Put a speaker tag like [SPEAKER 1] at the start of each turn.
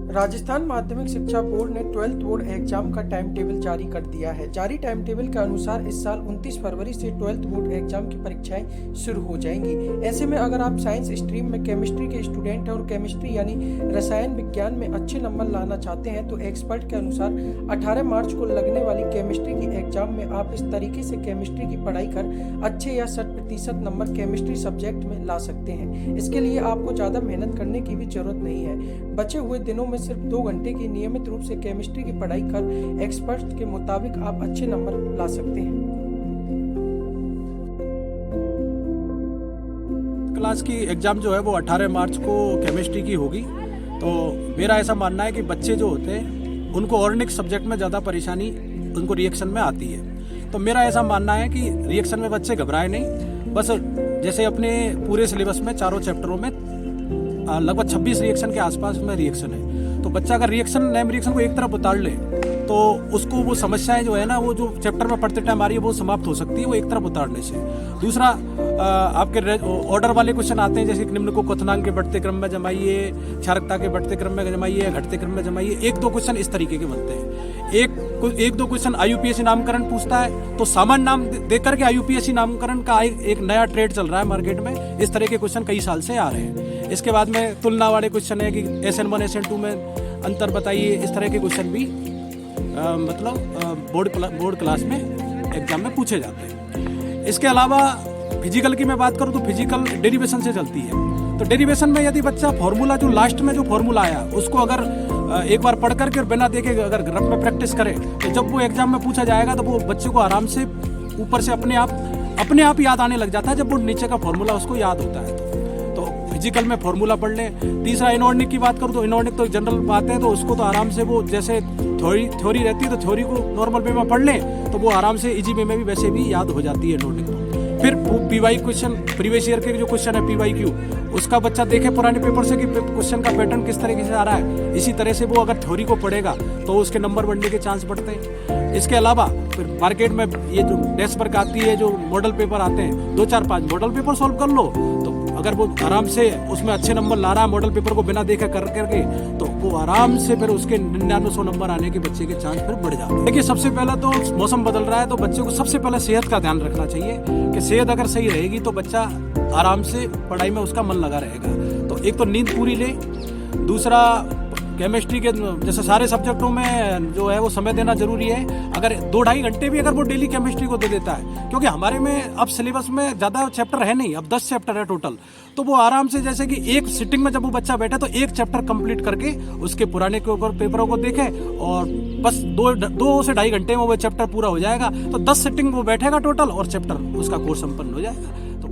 [SPEAKER 1] राजस्थान माध्यमिक शिक्षा बोर्ड ने 12th बोर्ड एग्जाम का टाइम टेबल जारी कर दिया है। जारी टाइम टेबल के अनुसार इस साल 29 फरवरी से 12th बोर्ड एग्जाम की परीक्षाएं शुरू हो जाएंगी। ऐसे में अगर आप साइंस स्ट्रीम में केमिस्ट्री के स्टूडेंट हैं और केमिस्ट्री यानी रसायन विज्ञान में अच्छे नंबर लाना चाहते हैं तो एक्सपर्ट के अनुसार 18 मार्च को लगने वाली केमिस्ट्री की एग्जाम में आप इस तरीके से केमिस्ट्री की पढ़ाई कर अच्छे या 60% नंबर केमिस्ट्री सब्जेक्ट में ला सकते हैं। इसके लिए आपको ज़्यादा मेहनत करने की भी जरूरत नहीं है। बचे हुए दिनों में सिर्फ 2 घंटे की नियमित रूप से केमिस्ट्री की पढ़ाई कर एक्सपर्ट्स के मुताबिक आप अच्छे नंबर ला सकते हैं।
[SPEAKER 2] क्लास की एग्ज़ाम जो है वो 18 मार्च को केमिस्ट्री की होगी। तो मेरा ऐसा मानना है कि बच्चे जो होते हैं उनको ऑर्गेनिक सब्जेक्ट में ज़्यादा परेशानी उनको रिएक्शन में आती है। तो मेरा ऐसा मानना है कि रिएक्शन में बच्चे घबराए नहीं, बस जैसे अपने पूरे सिलेबस में चारों चैप्टरों में लगभग 26 रिएक्शन के आसपास में रिएक्शन है। तो बच्चा अगर नेम रिएक्शन को एक तरफ उतार ले तो उसको वो समस्याएं जो है ना वो जो चैप्टर में पढ़ते टाइम आ रही है वो समाप्त हो सकती है वो एक तरफ उतारने से। दूसरा आपके ऑर्डर वाले क्वेश्चन आते हैं जैसे निम्न को क्वथनांक के बढ़ते क्रम में जमाइए, क्षारकता के बढ़ते क्रम में जमाइए, घटते क्रम में जमाइए। 1-2 क्वेश्चन इस तरीके के बनते हैं। एक दो क्वेश्चन आईयूपीएससी नामकरण पूछता है तो सामान्य नाम देकर के आईयूपीएससी नामकरण का एक नया ट्रेड चल रहा है मार्केट में। इस तरह के क्वेश्चन कई साल से आ रहे हैं। इसके बाद में तुलना वाले क्वेश्चन है कि SN1 SN2 में अंतर बताइए। इस तरह के क्वेश्चन भी बोर्ड क्लास में एग्जाम में पूछे जाते हैं। इसके अलावा फिजिकल की मैं बात करूं तो फिजिकल डेरिवेशन से चलती है। तो डेरिवेशन में यदि बच्चा फॉर्मूला जो लास्ट में जो फॉर्मूला आया उसको अगर एक बार पढ़ करके और बिना देखे अगर घर में प्रैक्टिस करे तो जब वो एग्जाम में पूछा जाएगा तो वो बच्चे को आराम से ऊपर से अपने आप याद आने लग जाता है जब वो नीचे का फॉर्मूला उसको याद होता है। तो फिजिकल में फॉर्मूला पढ़ लें। तीसरा इनऑर्गेनिक की बात करूँ तो इनऑर्गेनिक तो जनरल बात है तो उसको तो आराम से वो जैसे थ्योरी रहती है तो थ्योरी को नॉर्मल वे में पढ़ लें तो वो आराम से इजी वे में भी वैसे भी याद हो जाती है इनऑर्गेनिक। फिर पीवाई क्वेश्चन प्रीवियस ईयर के जो क्वेश्चन है PYQ उसका बच्चा देखे पुराने पेपर से कि क्वेश्चन का पैटर्न किस तरीके से आ रहा है। इसी तरह से वो अगर थ्योरी को पढ़ेगा तो उसके नंबर बढ़ने के चांस बढ़ते हैं। इसके अलावा फिर मार्केट में ये जो डेस्क वर्क आती है जो मॉडल पेपर आते हैं 2-4-5 मॉडल पेपर सॉल्व कर लो तो अगर वो आराम से उसमें अच्छे नंबर ला रहा है मॉडल पेपर को बिना देखे कर करके तो वो आराम से फिर उसके 99-100 नंबर आने के बच्चे के चांस फिर बढ़ जाते हैं। देखिए सबसे पहला तो मौसम बदल रहा है तो बच्चे को सबसे पहले सेहत का ध्यान रखना चाहिए कि सेहत अगर सही रहेगी तो बच्चा आराम से पढ़ाई में उसका मन लगा रहेगा। तो एक तो नींद पूरी ले, दूसरा केमिस्ट्री के जैसे सारे सब्जेक्टों में जो है वो समय देना जरूरी है। अगर 2-2.5 घंटे भी अगर वो डेली केमिस्ट्री को दे देता है क्योंकि हमारे में अब सिलेबस में ज़्यादा चैप्टर है नहीं, अब 10 चैप्टर है टोटल। तो वो आराम से जैसे कि एक सिटिंग में जब वो बच्चा बैठे तो एक चैप्टर कंप्लीट करके उसके पुराने के ऊपर पेपरों को देखे और बस 2 से 2.5 घंटे में वो चैप्टर पूरा हो जाएगा। तो 10 सिटिंग वो बैठेगा टोटल और चैप्टर उसका कोर्स संपन्न हो जाएगा। तो